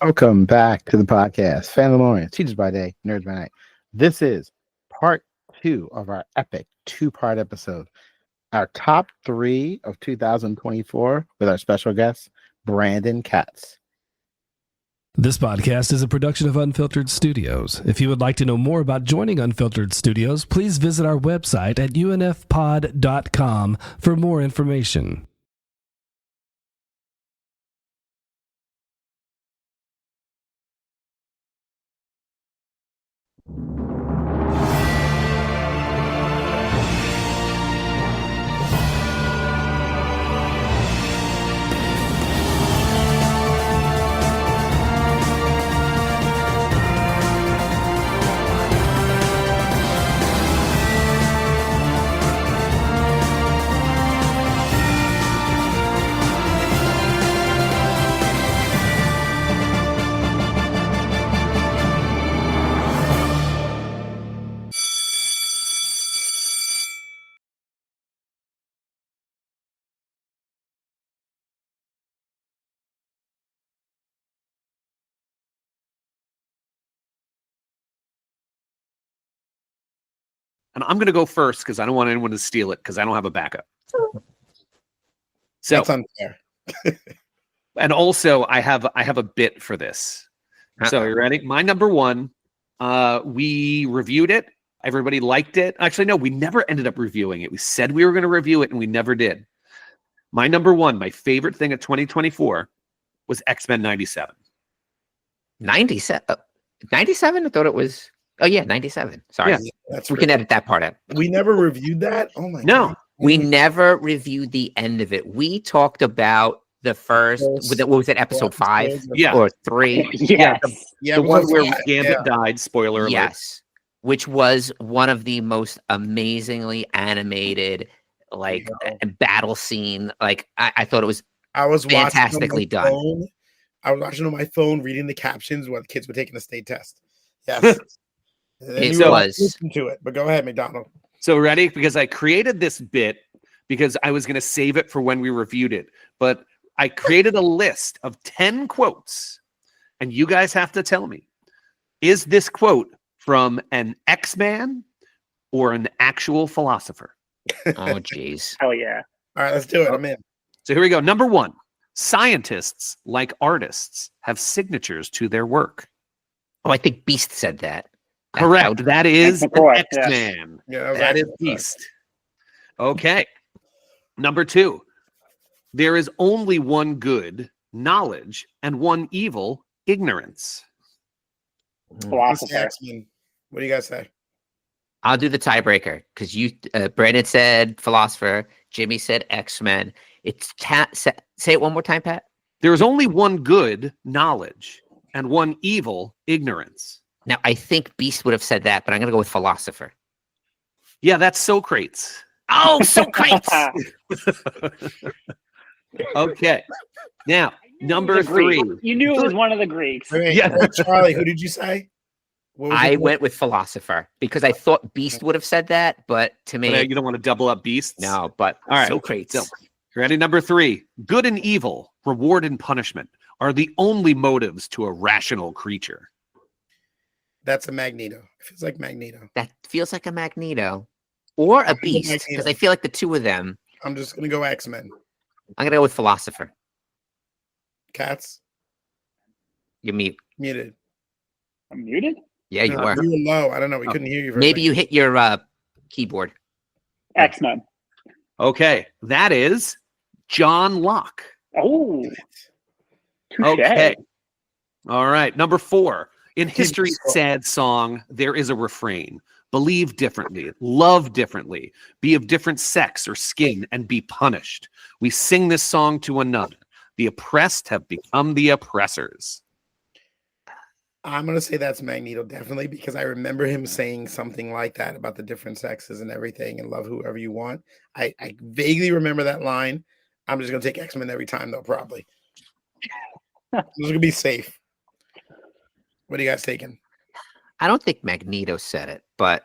Welcome back to the podcast, Fandalorians, Teachers by Day, Nerds by Night. This is part 2 of our epic 2-part episode. Our top 3 of 2024 with our special guest, Brandon Katz. This podcast is a production of Unfiltered Studios. If you would like to know more about joining Unfiltered Studios, please visit our website at unfpod.com for more information. And I'm going to go first because I don't want anyone to steal it because I don't have a backup. So That's unfair. and also I have a bit for this. So you ready? My number 1, we reviewed it. Everybody liked it. Actually, no, we never ended up reviewing it. We said we were going to review it and we never did. My number 1, my favorite thing of 2024 was X-Men 97. 97? 97? I thought it was... Oh, yeah, 97. Sorry. Yeah, we can edit that part out. We never reviewed that? Oh, my No. God. We never reviewed the end of it. We talked about the first... What was it, episode 5? Yeah. Or 3? Yes. The one where Gambit died, spoiler alert. Yes. Which was one of the most amazingly animated, battle scene. Like, I thought it was fantastically done. I was watching on my phone, reading the captions while the kids were taking the state test. Yes. It was. Listen to it, but go ahead, McDonald. So ready? Because I created this bit because I was going to save it for when we reviewed it. But I created a list of 10 quotes, and you guys have to tell me, is this quote from an X-Man or an actual philosopher? Oh, jeez. Hell yeah. All right, let's do it. I'm in. So here we go. Number 1, scientists, like artists, have signatures to their work. Oh, I think Beast said that. Correct. That is That's the quote, X-Man. Yeah, That is Beast. Okay. Number 2. There is only one good, knowledge, and one evil, ignorance. Philosopher. X-Men. What do you guys say? I'll do the tiebreaker because Brandon said philosopher, Jimmy said X-Men. It's say it one more time, Pat. There is only one good, knowledge, and one evil, ignorance. Now, I think Beast would have said that, but I'm going to go with philosopher. Yeah, that's Socrates. Oh, Socrates! Okay. Now, number The Greek. 3. You knew it was one of the Greeks. Wait, Yeah. Charlie, who did you say? What was I it? went with philosopher because I thought Beast would have said that, but to me, But, you don't want to double up beasts? no, but All right. Socrates. So, ready? Number 3. Good and evil, reward and punishment, are the only motives to a rational creature. That's a Magneto. It feels like Magneto. That feels like a Magneto or a think Beast Magneto. because I feel like the two of them. I'm just going to go X-Men. I'm going to go with philosopher. Cats, You mean? muted. I'm muted? Yeah, you No, were. you were low. I don't know. We Oh, couldn't hear you. Maybe you hit your keyboard. X-Men. Okay. That is John Locke. Oh. Touche. Okay. All right. Number 4. In history's Keep it sad song, there is a refrain. Believe differently, love differently, be of different sex or skin, and be punished. We sing this song to another. The oppressed have become the oppressors. I'm going to say that's Magneto, definitely, because I remember him saying something like that about the different sexes and everything and love whoever you want. I vaguely remember that line. I'm just going to take X-Men every time, though, probably. I'm just going to be safe. What are you guys taking? I don't think Magneto said it, but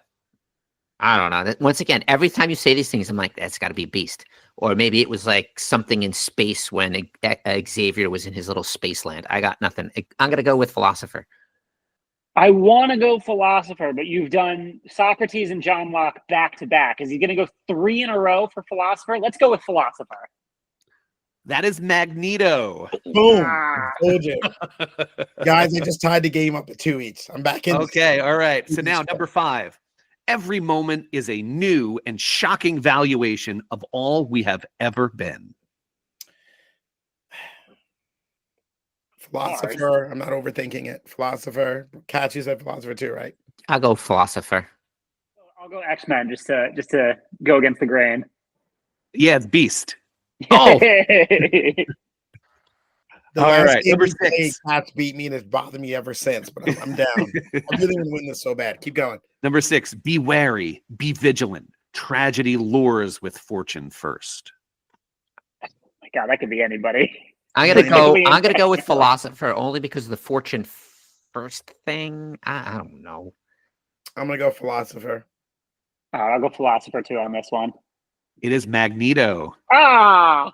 I don't know. Once again, every time you say these things, I'm like, that's got to be Beast. Or maybe it was like something in space when Xavier was in his little space land. I got nothing. I'm going to go with Philosopher. I want to go Philosopher, but you've done Socrates and John Locke back to back. Is he going to go 3 in a row for Philosopher? Let's go with Philosopher. That is Magneto. Boom. Told you. Guys, I just tied the game up at 2 each. I'm back in. Okay, all right. So now number 5. Every moment is a new and shocking valuation of all we have ever been. Philosopher. I'm not overthinking it. Philosopher. Katz, you said Philosopher too, right? I'll go Philosopher. I'll go X-Men just to go against the grain. Yeah, it's Beast. Oh. The All last right, game number we played, 6. Katz beat me and it's bothered me ever since, but I'm down. I really want to win this so bad. Keep going. Number 6, be wary, be vigilant. Tragedy lures with fortune first. My God, that could be anybody. I'm gonna go with Philosopher only because of the fortune first thing. I don't know. I'm gonna go Philosopher. I'll go Philosopher too on this one. It is Magneto. Ah,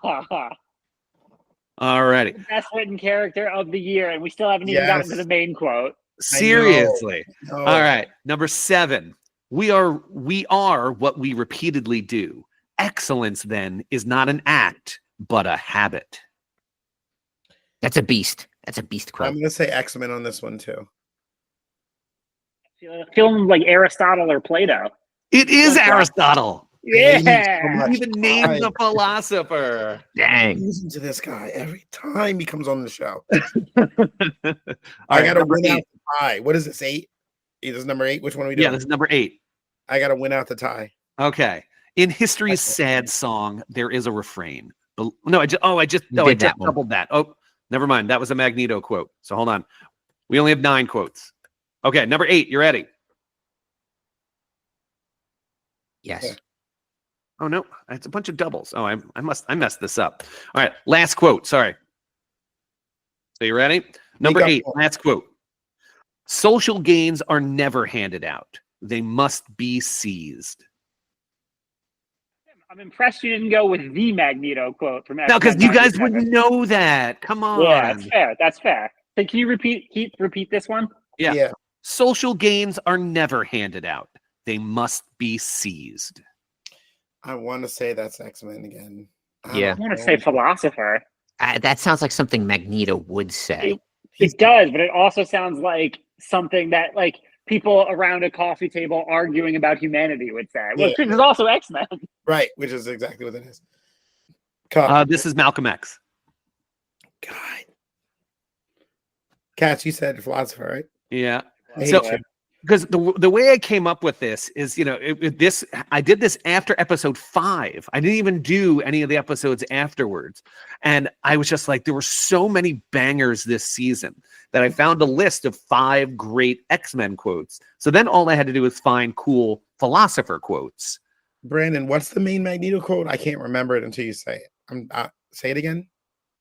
All righty. best written character of the year, and we still haven't even gotten to the main quote. Seriously. No. All right. Number 7. We are what we repeatedly do. Excellence, then, is not an act, but a habit. That's a Beast. That's a Beast quote. I'm gonna say X-Men on this one too. Feeling like Aristotle or Plato. It is Aristotle. Yeah. Even named the philosopher. Dang. Listen to this guy every time he comes on the show. All I gotta number win 8. out the tie. What is this? 8? This is number 8. Which one are we doing? Yeah, this is number 8. I gotta win out the tie. Okay. In history's sad song, there is a refrain. I just doubled that. Oh, never mind. That was a Magneto quote. So hold on. We only have 9 quotes. Okay, number 8. You ready? Yes. Oh no, it's a bunch of doubles. Oh, I messed this up. All right, last quote. Sorry. So you ready? Number 8, last quote. Social gains are never handed out. They must be seized. I'm impressed you didn't go with the Magneto quote from No, because you guys wouldn't know that. Come on. Yeah, that's fair. That's fair. Hey, can you repeat this one? Yeah. Social gains are never handed out. They must be seized. I want to say that's X-Men again. I want to say Philosopher. That sounds like something Magneto would say. It does, but it also sounds like something that like people around a coffee table arguing about humanity would say. Which is also X-Men. Right, which is exactly what it is. This is Malcolm X. God. Katz, you said Philosopher, right? Yeah. So because the way I came up with this is, I did this after episode 5. I didn't even do any of the episodes afterwards. And I was just like, there were so many bangers this season that I found a list of 5 great X-Men quotes. So then all I had to do was find cool philosopher quotes. Brandon, what's the main Magneto quote? I can't remember it until you say it. Say it again.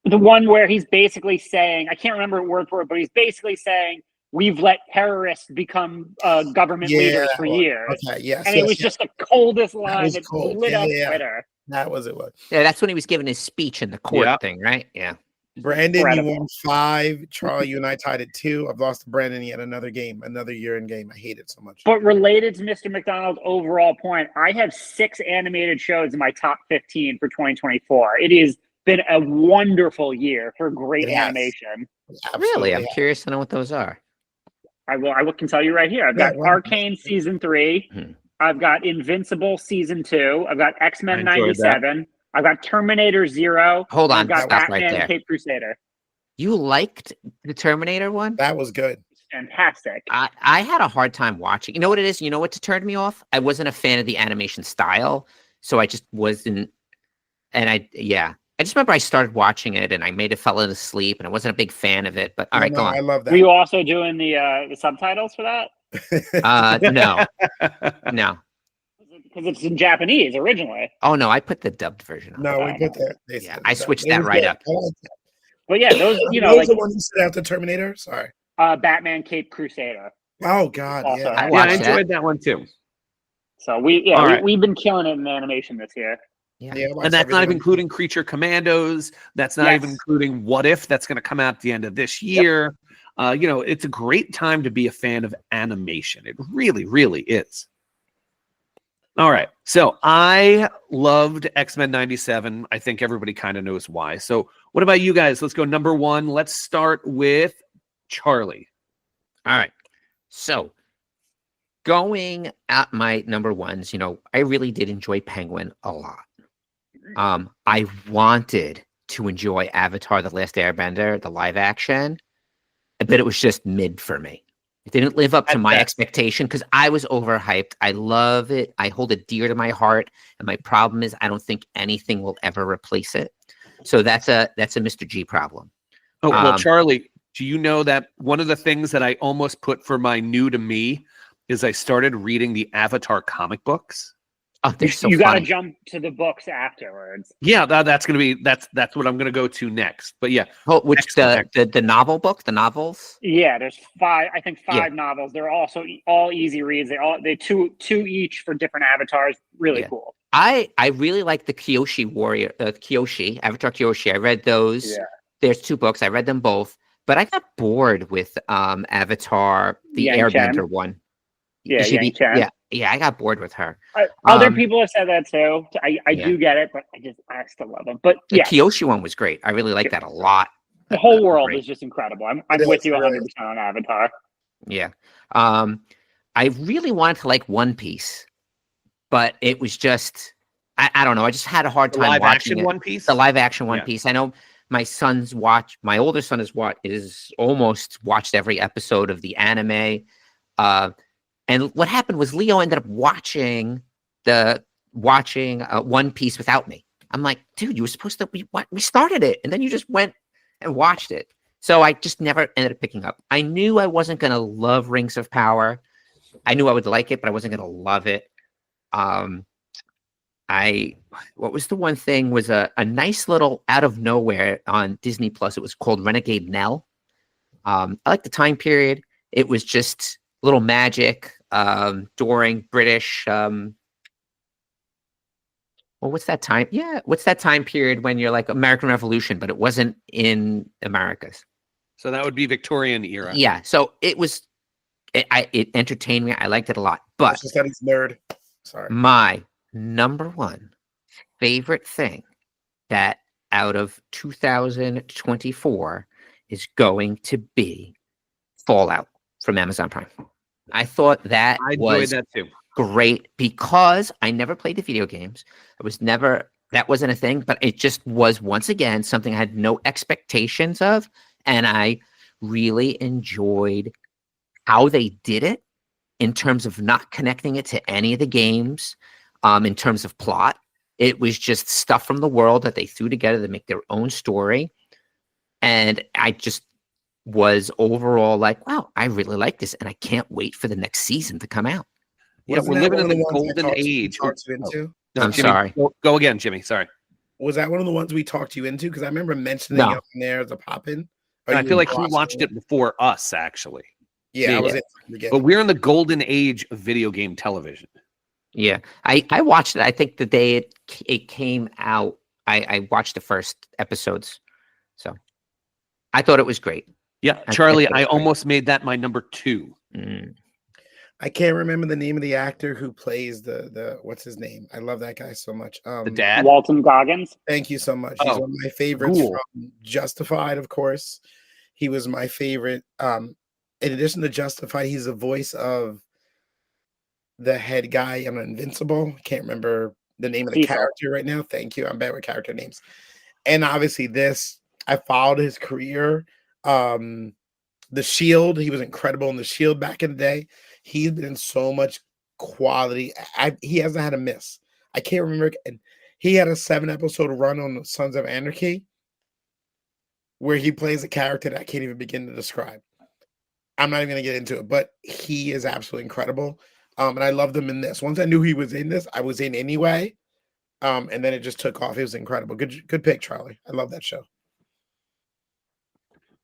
The one where he's basically saying, I can't remember it word for word, but he's basically saying, we've let terrorists become government leaders for years. Okay, yes. And it was just the coldest line that lit up Twitter. That was it. Yeah, that's when he was giving his speech in the court thing, right? Yeah. Brandon, you won 5. Charlie, you and I tied at 2. I've lost to Brandon yet another game, another year-end game. I hate it so much. But related to Mr. McDonald's overall point, I have 6 animated shows in my top 15 for 2024. It has been a wonderful year for great animation. Really? I'm curious to know what those are. I can tell you right here. I've got Arcane season 3. Mm-hmm. I've got Invincible season 2. I've got X-Men 97. I've got Terminator 0. Hold on, I've got stop Batman right there. Cape Crusader. You liked the Terminator one? That was good. Fantastic. I had a hard time watching. You know what it is? You know what turned me off? I wasn't a fan of the animation style, so I just wasn't. And I just remember I started watching it and I made it fell asleep and I wasn't a big fan of it. But all right, go on. I love that. Were you also doing the subtitles for that? No. Because it's in Japanese originally. Oh no, I put the dubbed version on. No, we put that. Yeah, I switched that right up. But yeah, those those like the one you said after Terminator. Sorry. Batman Cape Crusader. Oh God, Also, yeah. I enjoyed that one too. So we've been killing it in animation this year. Yeah. And that's not even including Creature Commandos. That's not even including What If. That's going to come out at the end of this year. It's a great time to be a fan of animation. It really, really is. All right. So I loved X-Men 97. I think everybody kind of knows why. So what about you guys? Let's go number one. Let's start with Charlie. All right. So going at my number ones, I really did enjoy Penguin a lot. I wanted to enjoy Avatar: The Last Airbender, the live action, but it was just mid for me. It didn't live up to my expectation because I was overhyped. I love it. I hold it dear to my heart. And my problem is I don't think anything will ever replace it. So that's a Mr. G problem. Oh, well, Charlie, do you know that one of the things that I almost put for my new to me is I started reading the Avatar comic books? Oh, they're so you got to funny. jump to the books afterwards. Yeah, that's what I'm gonna go to next. But yeah, which the novel book, the novels? Yeah, there's five novels. They're also all easy reads. They two each for different avatars. Really cool. I really like the Kyoshi Warrior, Avatar Kyoshi. I read those. Yeah. There's 2 books. I read them both, but I got bored with Avatar, the Airbender one. Yeah, I got bored with her. Other people have said that too. I do get it, but I still love them. But the Kyoshi one was great. I really like that a lot. The whole world is just incredible. I'm with you 100% on Avatar. Yeah. I really wanted to like One Piece, but it was just I don't know. I just had a hard time watching action One Piece. The live action One Piece. I know my older son is almost watched every episode of the anime. And what happened was Leo ended up watching One Piece without me. I'm like, dude, you were supposed to. We started it, and then you just went and watched it. So I just never ended up picking up. I knew I wasn't gonna love Rings of Power. I knew I would like it, but I wasn't gonna love it. What was the one thing was a nice little out of nowhere on Disney Plus. It was called Renegade Nell. I like the time period. It was just a little magic during British. What's that time? Yeah, what's that time period when you're like American Revolution, but it wasn't in Americas? So that would be Victorian era. Yeah. So it was. It entertained me. I liked it a lot. But social studies nerd. Sorry. My number one favorite thing that out of 2024 is going to be Fallout from Amazon Prime. I thought that I enjoyed that too. Great because I never played the video games. That wasn't a thing, but it just was once again something I had no expectations of, and I really enjoyed how they did it in terms of not connecting it to any of the games. In terms of plot, it was just stuff from the world that they threw together to make their own story, and I just was overall like, wow, I really like this, and I can't wait for the next season to come out. Yeah, we're living in the golden age. I'm sorry. Go again, Jimmy. Sorry. Was that one of the ones we talked you into? Because I remember mentioning it in there as a pop-in. I feel like he watched it before us, actually. Yeah, I was but we're in the golden age of video game television. Yeah, I watched it. I think the day it came out, I watched the first episodes. So I thought it was great. Yeah, Charlie, I almost made that my number 2. I can't remember the name of the actor who plays the what's his name? I love that guy so much. The dad? Walton Goggins. Thank you so much. He's one of my favorites from Justified, of course. He was my favorite. In addition to Justified, he's the voice of the head guy in Invincible. Can't remember the name of the character right now. Thank you. I'm bad with character names. And obviously I followed his career. The Shield, he was incredible in The Shield back in the day. He's been in so much quality. He hasn't had a miss. I can't remember. And he had a 7-episode run on Sons of Anarchy where he plays a character that I can't even begin to describe. I'm not even going to get into it, but he is absolutely incredible. And I loved him in this. Once I knew he was in this, I was in anyway. And then it just took off. It was incredible. Good pick, Charlie. I love that show.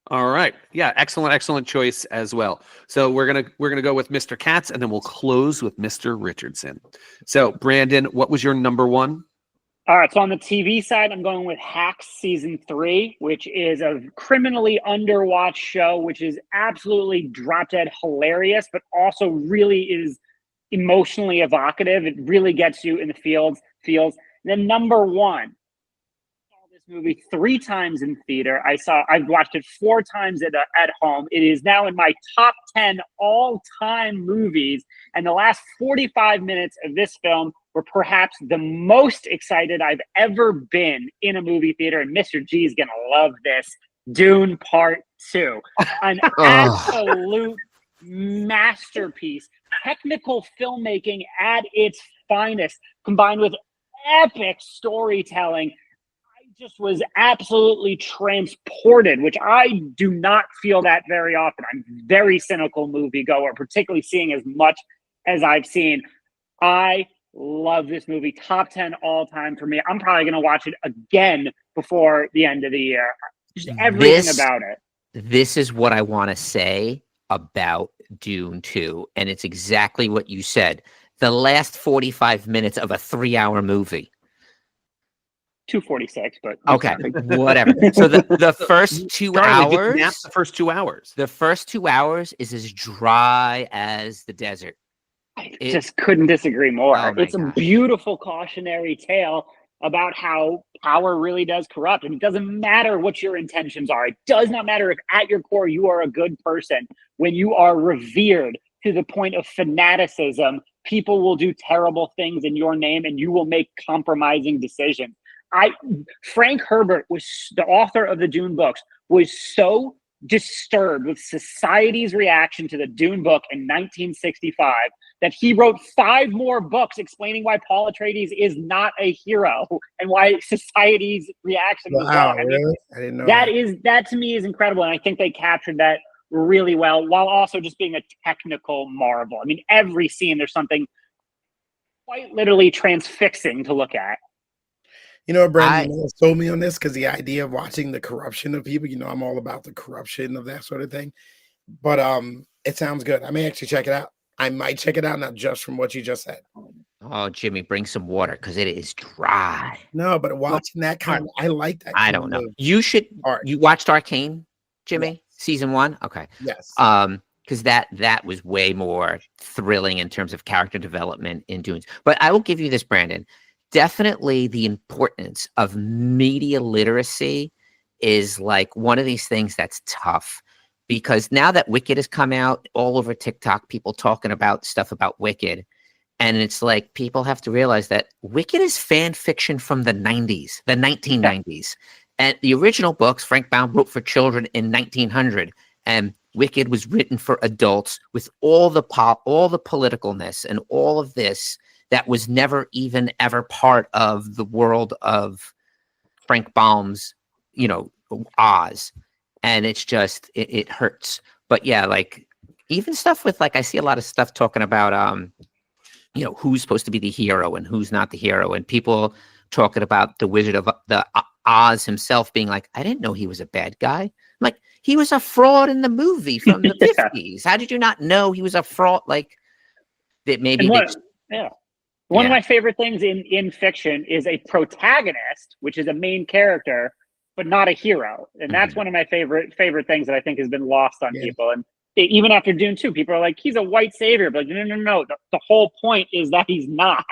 All right. Yeah, excellent choice as well. So we're gonna go with Mr. Katz, and then we'll close with Mr. Richardson. So Brandon, what was your number one? All right, so on the TV side, I'm going with Hacks Season 3, which is a criminally underwatched show, which is absolutely drop-dead hilarious, but also really is emotionally evocative. It really gets you in the feels. And then number one, I saw this movie 3 times in theater. I've watched it 4 times at home. It is now in my top 10 all-time movies, and the last 45 minutes of this film were perhaps the most excited I've ever been in a movie theater. And Mr. G is going to love this. Dune Part 2. An absolute masterpiece. Technical filmmaking at its finest, combined with epic storytelling. I just was absolutely transported, which I do not feel that very often. I'm a very cynical moviegoer, particularly seeing as much as I've seen. I love this movie. Top 10 all time for me. I'm probably going to watch it again before the end of the year. Just everything about it. This is what I want to say about Dune 2, and it's exactly what you said. The last 45 minutes of a 3-hour movie. 2:46, but okay, whatever. So the first 2 hours, the first 2 hours. The first 2 hours is as dry as the desert. I just couldn't disagree more. It's a beautiful cautionary tale about how power really does corrupt. And it doesn't matter what your intentions are. It does not matter if at your core you are a good person. When you are revered to the point of fanaticism, people will do terrible things in your name and you will make compromising decisions. Frank Herbert, was the author of the Dune books, was so disturbed with society's reaction to the Dune book in 1965 that he wrote 5 more books explaining why Paul Atreides is not a hero and why society's reaction was wrong. Really? I didn't know that to me is incredible, and I think they captured that really well, while also just being a technical marvel. I mean, every scene there's something quite literally transfixing to look at. You know, Brandon sold me on this because the idea of watching the corruption of people, I'm all about the corruption of that sort of thing. But it sounds good. I may actually check it out. I might check it out, not just from what you just said. Oh, Jimmy, bring some water because it is dry. No, but watching that I like that. I don't know. You should. You watched Arcane, Jimmy? Yes. Season 1? Okay. Yes. Because that was way more thrilling in terms of character development in Dunes. But I will give you this, Brandon. Definitely the importance of media literacy is like one of these things that's tough, because now that Wicked has come out all over TikTok, people talking about stuff about Wicked, and it's like people have to realize that Wicked is fan fiction from the 90s, the 1990s. And the original books, Frank Baum wrote for children in 1900, and Wicked was written for adults with all the politicalness and all of this that was never even ever part of the world of Frank Baum's, Oz. And it's just, it hurts. But yeah, like even stuff with I see a lot of stuff talking about, who's supposed to be the hero and who's not the hero. And people talking about the Wizard of the Oz himself being like, I didn't know he was a bad guy. I'm like, he was a fraud in the movie from the 50s. How did you not know he was a fraud? Like that maybe. One of my favorite things in fiction is a protagonist, which is a main character, but not a hero. And that's one of my favorite things that I think has been lost on people. And even after Dune 2, people are like, he's a white savior. But no. The whole point is that he's not.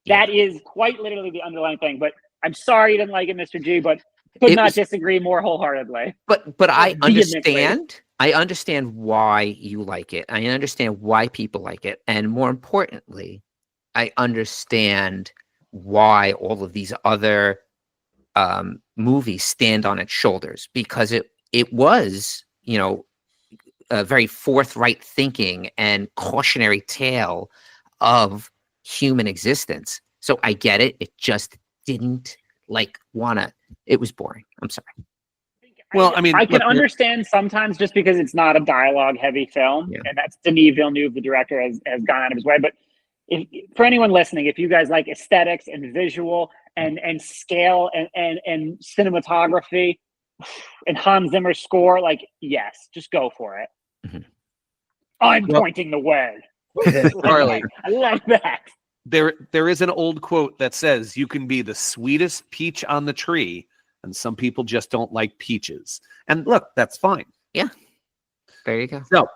That is quite literally the underlying thing. But I'm sorry you didn't like it, Mr. G, but could not disagree more wholeheartedly. But I understand. I understand why you like it. I understand why people like it. And more importantly, I understand why all of these other movies stand on its shoulders, because it was, a very forthright thinking and cautionary tale of human existence. So I get it. It just didn't it was boring. I'm sorry. Well, I mean, I can understand sometimes just because it's not a dialogue heavy film, and that's Denis Villeneuve, the director, has gone out of his way. But for anyone listening, if you guys like aesthetics and visual and scale and cinematography, and Hans Zimmer's score, like, yes, just go for it. Mm-hmm. I'm pointing the way. Charlie, I love that. There is an old quote that says you can be the sweetest peach on the tree, and some people just don't like peaches. And look, that's fine. Yeah. There you go. So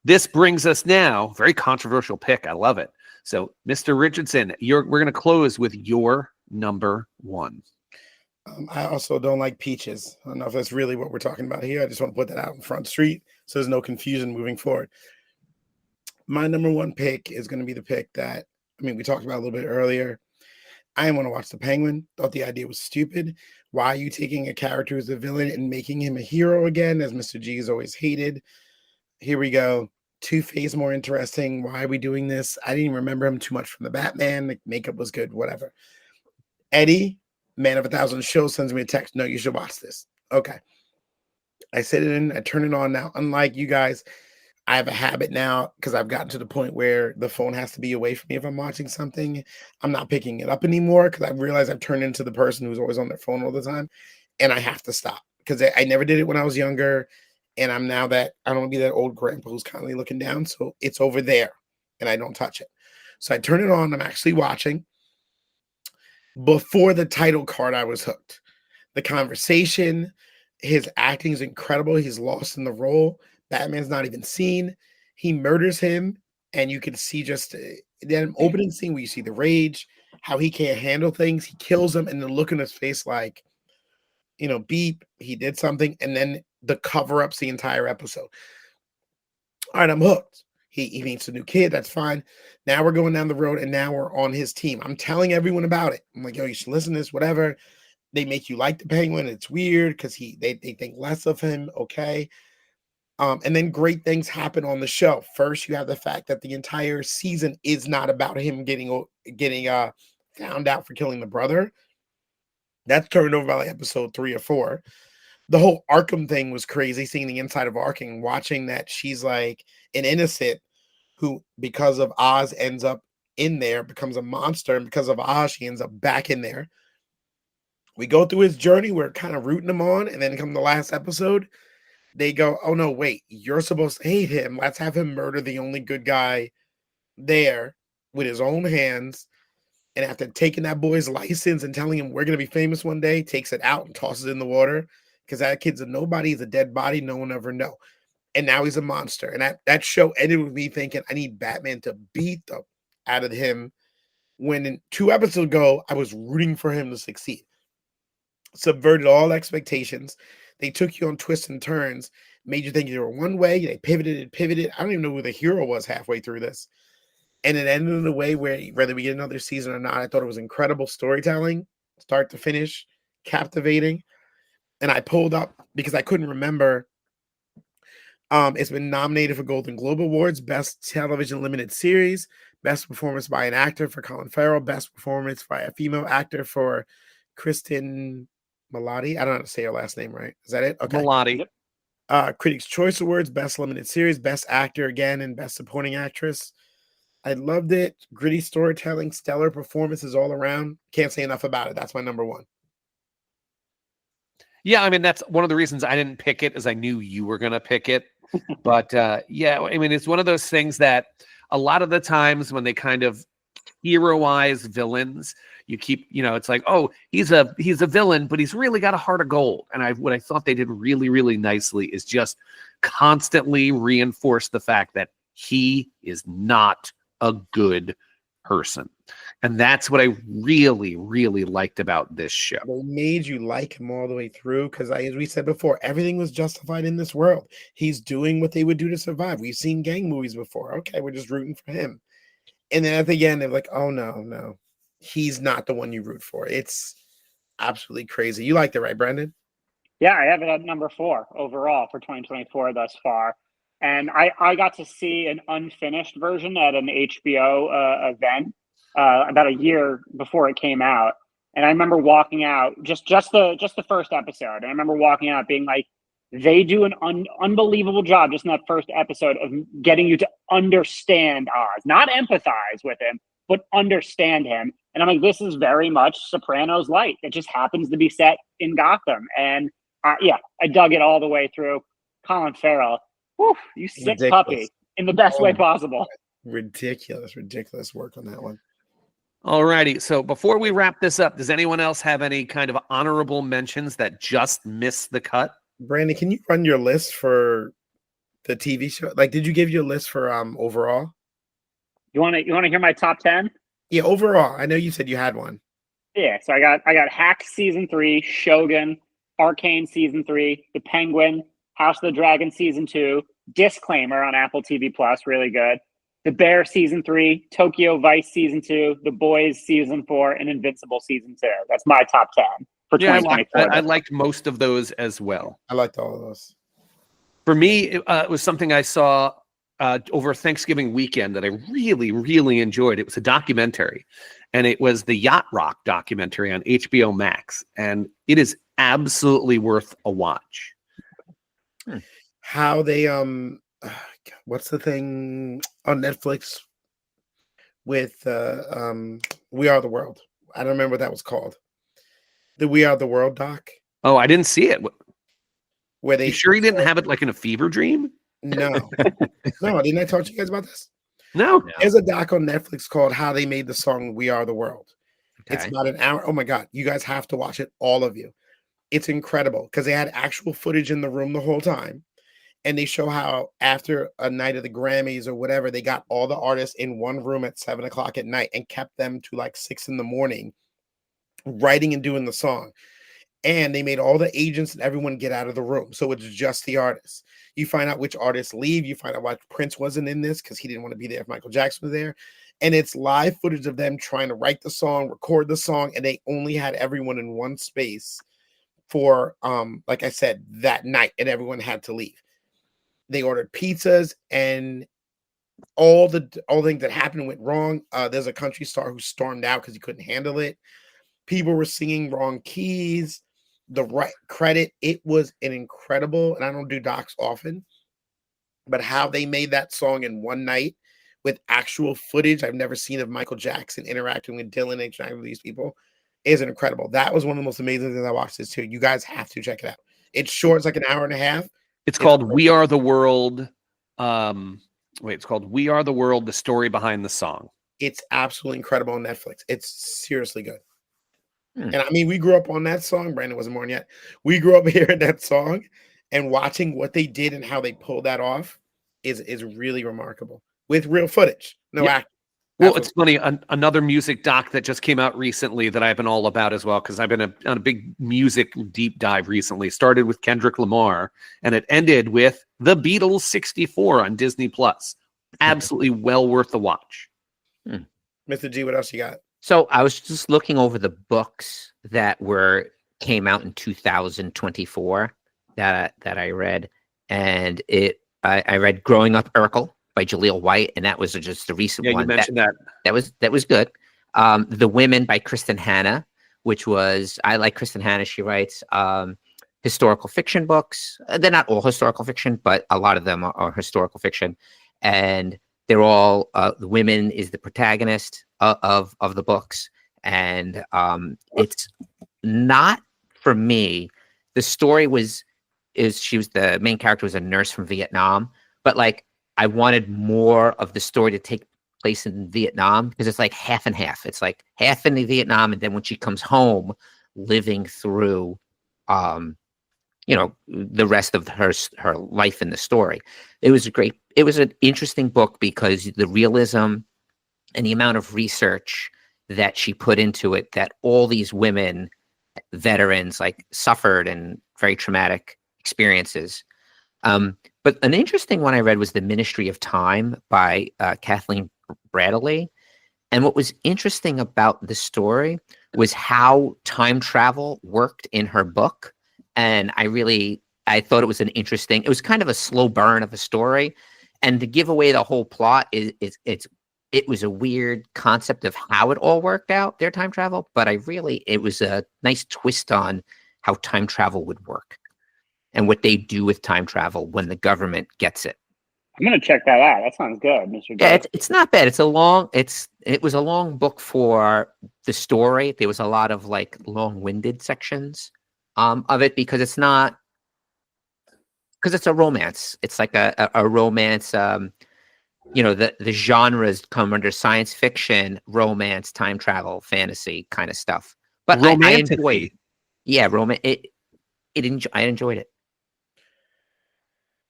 this brings us now, very controversial pick. I love it. So, Mr. Richardson, we're going to close with your number one. I also don't like peaches. I don't know if that's really what we're talking about here. I just want to put that out in Front Street so there's no confusion moving forward. My number one pick is going to be the pick that, we talked about a little bit earlier. I didn't want to watch The Penguin. Thought the idea was stupid. Why are you taking a character who's a villain and making him a hero again, as Mr. G has always hated? Here we go. Two-Face more interesting. Why are we doing this? I didn't even remember him too much from the Batman. The makeup was good, whatever. Eddie, Man of 1,000 Shows, sends me a text. No, you should watch this. Okay. I set it in. I turn it on now. Unlike you guys, I have a habit now because I've gotten to the point where the phone has to be away from me if I'm watching something. I'm not picking it up anymore because I realize I've turned into the person who's always on their phone all the time, and I have to stop because I never did it when I was younger, and I'm now that I don't want to be that old grandpa who's constantly looking down, so it's over there, and I don't touch it. So I turn it on. I'm actually watching. Before the title card, I was hooked. The conversation, his acting is incredible. He's lost in the role. Batman's not even seen. He murders him, and you can see just that opening scene where you see the rage, how he can't handle things. He kills him, and the look in his face like, beep, he did something, and then the cover-ups the entire episode. All right, I'm hooked. He meets a new kid. That's fine. Now we're going down the road, and now we're on his team. I'm telling everyone about it. I'm like, yo, you should listen to this, whatever. They make you like the Penguin. It's weird because they think less of him. Okay. And then great things happen on the show. First, you have the fact that the entire season is not about him getting found out for killing the brother. That's turned over by like episode 3 or 4. The whole Arkham thing was crazy, seeing the inside of Arkham, watching that she's like an innocent who, because of Oz, ends up in there, becomes a monster, and because of Oz, she ends up back in there. We go through his journey. We're kind of rooting him on, and then come the last episode, they go, oh, no, wait, you're supposed to hate him. Let's have him murder the only good guy there with his own hands. And after taking that boy's license and telling him we're going to be famous one day, takes it out and tosses it in the water because that kid's a nobody. He's a dead body. No one ever know. And now he's a monster. And that show ended with me thinking I need Batman to beat the out of him. When in 2 episodes ago, I was rooting for him to succeed. Subverted all expectations. They took you on twists and turns, made you think you were one way. They pivoted. I don't even know who the hero was halfway through this. And it ended in a way where, whether we get another season or not, I thought it was incredible storytelling, start to finish, captivating. And I pulled up because I couldn't remember. It's been nominated for Golden Globe Awards, Best Television Limited Series, Best Performance by an Actor for Colin Farrell, Best Performance by a Female Actor for Kristen Milotti. I don't know how to say her last name right. Is that it? Okay. Milotti. Critics' Choice Awards, Best Limited Series, Best Actor again, and Best Supporting Actress. I loved it. Gritty storytelling, stellar performances all around. Can't say enough about it. That's my number one. Yeah, I mean, that's one of the reasons I didn't pick it, is I knew you were going to pick it. But yeah, I mean, it's one of those things that a lot of the times when they kind of heroize villains, you keep, it's like, oh, he's a villain, but he's really got a heart of gold. And what I thought they did really, really nicely is just constantly reinforce the fact that he is not a good person. And that's what I really, really liked about this show. They made you like him all the way through because, as we said before, everything was justified in this world. He's doing what they would do to survive. We've seen gang movies before. Okay, we're just rooting for him. And then at the end, they're like, oh, no. He's not the one you root for. It's absolutely crazy. You liked it, right, Brandon? Yeah, I have it at number 4 overall for 2024 thus far. And I got to see an unfinished version at an HBO event about a year before it came out. And I remember walking out, just the first episode. And I remember walking out being like, they do an unbelievable job just in that first episode of getting you to understand Oz, not empathize with him, but understand him. And I'm like, this is very much Sopranos light. It just happens to be set in Gotham. And I dug it all the way through. Colin Farrell, whew, you sick puppy in the best way possible. Ridiculous work on that one. All righty. So before we wrap this up, does anyone else have any kind of honorable mentions that just missed the cut? Brandon, can you run your list for the TV show? Like, did you give your list for overall? You want to hear my top 10? Yeah, overall. I know you said you had one. Yeah, so I got Hack season 3, Shogun, Arcane season 3, The Penguin, House of the Dragon season 2, Disclaimer on Apple TV Plus, really good. The Bear season 3, Tokyo Vice season 2, The Boys season 4, and Invincible season 2. That's my top 10 for 2024. I liked most of those as well. I liked all of those. For me, it was something I saw over Thanksgiving weekend that I really, really enjoyed. It was a documentary, and it was the Yacht Rock documentary on HBO Max, and it is absolutely worth a watch. How they what's the thing on Netflix with We Are the World? I don't remember what that was called. The We Are the World doc. Oh, I didn't see it. Where they you sure he didn't have it like in a fever dream? No. No, didn't I talk to you guys about this? No. There's a doc on Netflix called How They Made the Song We Are the World. Okay. It's about an hour. Oh my God. You guys have to watch it, all of you. It's incredible because they had actual footage in the room the whole time. And they show how after a night of the Grammys or whatever, they got all the artists in one room at 7 o'clock at night and kept them to like 6 a.m. writing and doing the song. And they made all the agents and everyone get out of the room. So it's just the artists. You find out which artists leave. You find out why Prince wasn't in this because he didn't want to be there if Michael Jackson was there. And it's live footage of them trying to write the song, record the song, and they only had everyone in one space for, like I said, that night, and everyone had to leave. They ordered pizzas, and all the things that happened went wrong. There's a country star who stormed out because he couldn't handle it. People were singing wrong keys. The right credit. It was an incredible, and I don't do docs often, but how they made that song in one night with actual footage I've never seen of Michael Jackson interacting with Dylan, interacting with these people is incredible. That was one of the most amazing things I watched this too. You guys have to check it out. It's short. It's like an hour and a half. It's called We Are the World. It's called We Are the World, the story behind the song. It's absolutely incredible on Netflix. It's seriously good. And I mean, we grew up on that song. Brandon wasn't born yet. We grew up hearing that song, and watching what they did and how they pulled that off is really remarkable with real footage. No acting. Well, it's funny. Another music doc that just came out recently that I've been all about as well, because I've been on a big music deep dive recently. Started with Kendrick Lamar, and it ended with The Beatles 64 on Disney Plus. Absolutely well worth the watch. Mr. G, what else you got? So I was just looking over the books that came out in 2024 that I read, and I read Growing Up Urkel by Jaleel White, and that was just a recent one. Yeah, you mentioned that. That was good. The Women by Kristen Hanna, which was, I like Kristen Hanna. She writes historical fiction books. They're not all historical fiction, but a lot of them are historical fiction, and they're all the women is the protagonist of the books, and it's not for me. The story she was the main character was a nurse from Vietnam, but like I wanted more of the story to take place in Vietnam because it's like half and half. It's like half in the Vietnam, and then when she comes home, living through the rest of her life in the story. It was an interesting book because the realism and the amount of research that she put into it, that all these women, veterans, like suffered and very traumatic experiences. But an interesting one I read was The Ministry of Time by Kathleen Bradley. And what was interesting about the story was how time travel worked in her book. And I thought it was it was kind of a slow burn of a story. And to give away the whole plot it was a weird concept of how it all worked out, their time travel. But it was a nice twist on how time travel would work and what they do with time travel when the government gets it. I'm going to check that out. That sounds good, Mr. Yeah, it's not bad. It was a long book for the story. There was a lot of like long-winded sections. of it because it's not because it's a romance. It's like a romance. You know, the genres come under science fiction, romance, time travel, fantasy kind of stuff. But I enjoyed it. Yeah, I enjoyed it.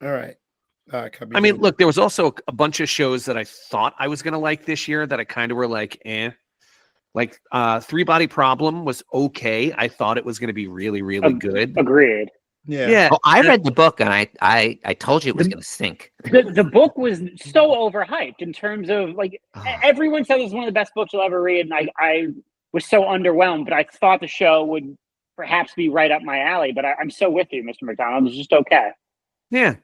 All right. I mean, look, there was also a bunch of shows that I thought I was going to like this year that I kind of were like, eh. Like Three Body Problem was okay. I thought it was going to be really, really good. Agreed. Yeah. Oh, I read the book and I told you it was going to stink. The book was so overhyped in terms of like everyone said it was one of the best books you'll ever read, and I was so underwhelmed. But I thought the show would perhaps be right up my alley. But I'm so with you, Mr. McDonald. It was just okay. Yeah.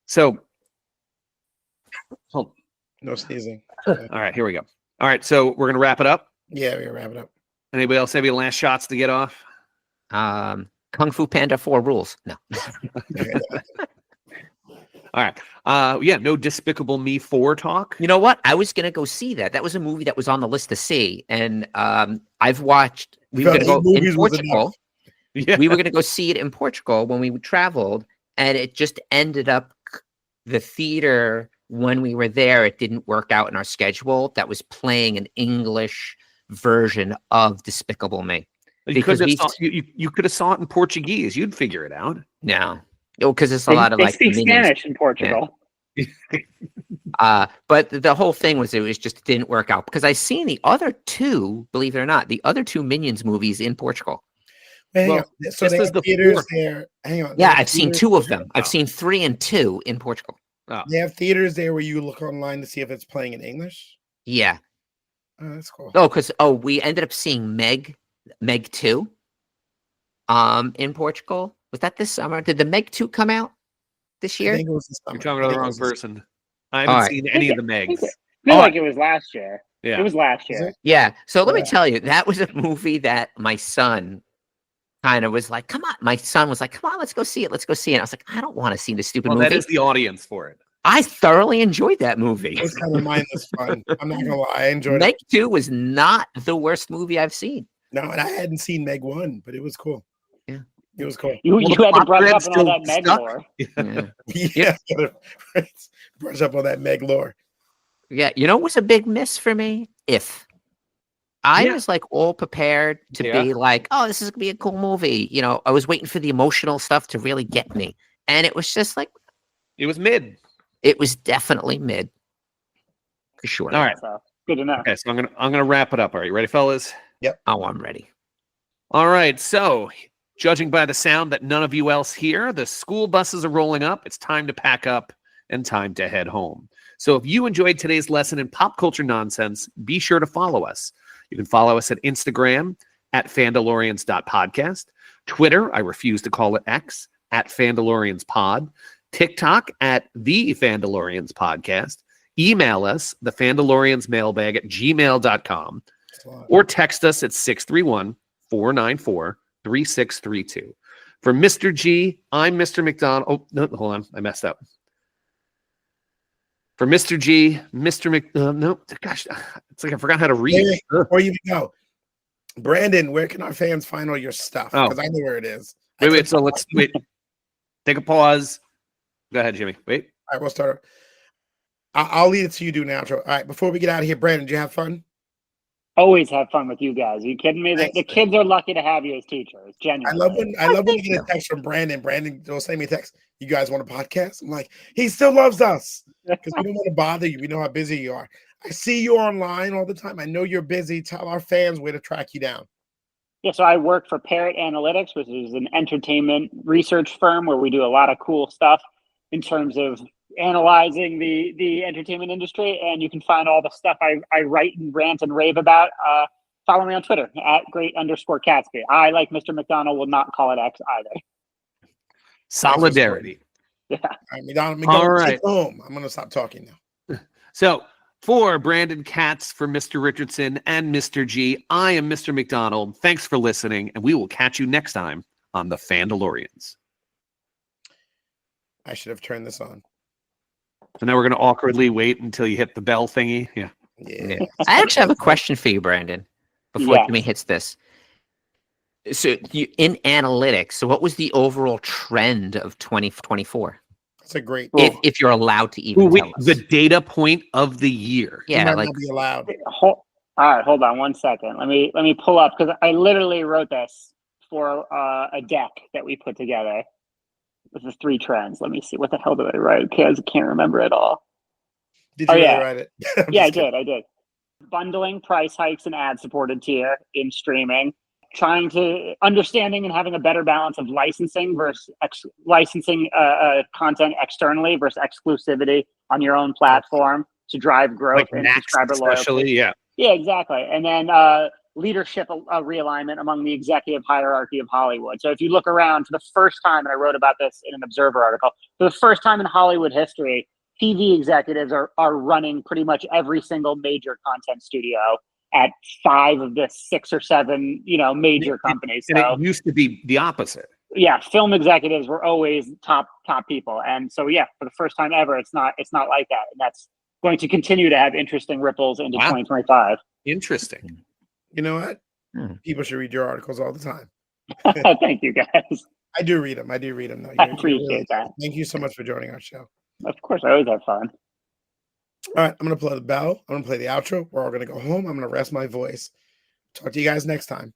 So, no sneezing. All right, here we go. All right, so we're gonna wrap it up. Yeah, we're gonna wrap it up. Anybody else have any last shots to get off? Kung Fu Panda 4 rules. No. All right. Yeah, no Despicable Me 4 talk. You know what? I was gonna go see that. That was a movie that was on the list to see, and I've watched. We were gonna go in Portugal. Yeah. We were gonna go see it in Portugal when we traveled, and it just ended up the theater when we were there. It didn't work out in our schedule. That was playing an English version of Despicable Me. You could have saw it in Portuguese. You'd figure it out. No, because it's a lot of they like speak Spanish in Portugal. Yeah. But the whole thing was it didn't work out because I seen the other two, believe it or not, the other two Minions movies in Portugal. So they have theaters there. Hang on. Yeah, I've seen two of them. I've seen 3 and 2 in Portugal. Oh. They have theaters there where you look online to see if it's playing in English. Yeah. Oh, that's cool. Oh, because we ended up seeing Meg 2 in Portugal. Was that this summer? Did the Meg 2 come out this year? I think it was this summer. You're talking to the wrong person. I haven't seen any of the Megs. I feel like it was last year. Yeah. It was last year. Yeah. So let me tell you, that was a movie that my son kind of was like, come on. My son was like, come on, let's go see it. Let's go see it. And I was like, I don't want to see this stupid movie. That is the audience for it. I thoroughly enjoyed that movie. It was kind of mindless fun. I'm not gonna lie, I enjoyed Meg it. 2 was not the worst movie I've seen. No, and I hadn't seen Meg 1, but it was cool. Yeah. It was cool. You had to brush up on all that Meg lore. Yeah. Brush up on that Meg lore. Yeah, you know what's a big miss for me? I was like all prepared to be like, oh, this is gonna be a cool movie. You know, I was waiting for the emotional stuff to really get me. And it was just like it was mid. It was definitely mid. For sure. All right. So, good to know. Okay, so I'm gonna wrap it up. Are you ready, fellas? Yep. Oh, I'm ready. All right. So judging by the sound that none of you else hear, the school buses are rolling up. It's time to pack up and time to head home. So if you enjoyed today's lesson in pop culture nonsense, be sure to follow us. You can follow us at Instagram at Fandalorians.podcast, Twitter, I refuse to call it X, at FandaloriansPod, TikTok at The Fandalorians Podcast, email us, thefandaloriansmailbag at gmail.com, or text us at 631-494-3632. For Mr. G, I'm Mr. McDonald. Oh, no, hold on. I messed up. For Mr. G, no, gosh, it's like I forgot how to read. Wait, before you go, Brandon, where can our fans find all your stuff? Because I know where it is. Wait. So let's wait. Take a pause. Go ahead, Jimmy. Wait. All right, we'll start. I'll leave it to you to do an outro. All right, before we get out of here, Brandon, did you have fun? Always have fun with you guys. Are you kidding me? The kids are lucky to have you as teachers. Genuinely. I love when you get a text from Brandon. Brandon will send me a text. You guys want a podcast? I'm like, he still loves us because we don't want to bother you. We know how busy you are. I see you online all the time. I know you're busy. Tell our fans where to track you down. Yeah, so I work for Parrot Analytics, which is an entertainment research firm where we do a lot of cool stuff in terms of analyzing the entertainment industry. And you can find all the stuff I write and rant and rave about. Follow me on Twitter at @great_Catsby. I, like Mr. McDonald, will not call it X either. Solidarity. Yeah. All right. Home. I'm going to stop talking now. So for Brandon Katz, for Mr. Richardson, and Mr. G, I am Mr. McDonald. Thanks for listening, and we will catch you next time on the Fandalorians. I should have turned this on. So now we're going to awkwardly wait until you hit the bell thingy. Yeah. I actually have a question for you, Brandon, before Jimmy hits this. So in analytics, so what was the overall trend of 2024? That's a great. If you're allowed to even tell us. The data point of the year. You might not be allowed. All right, hold on 1 second. Let me pull up because I literally wrote this for a deck that we put together with the 3 trends. Let me see. What the hell did I write? Because I can't remember it all. Did you really write it? Yeah, I did. Bundling price hikes and ad-supported tier in streaming. Trying to understanding and having a better balance of licensing versus licensing content externally versus exclusivity on your own platform to drive growth and subscriber loyalty. Yeah, exactly. And then leadership realignment among the executive hierarchy of Hollywood. So if you look around for the first time, and I wrote about this in an Observer article, for the first time in Hollywood history, TV executives are running pretty much every single major content studio at 5 of the 6 or 7, major companies. And it used to be the opposite. Yeah, film executives were always top people, and so for the first time ever, it's not like that, and that's going to continue to have interesting ripples into 2025. Interesting. You know what? People should read your articles all the time. Thank you, guys. I do read them. Though. I appreciate that. Thank you so much for joining our show. Of course, I always have fun. All right, I'm going to play the bell. I'm going to play the outro. We're all going to go home. I'm going to rest my voice. Talk to you guys next time.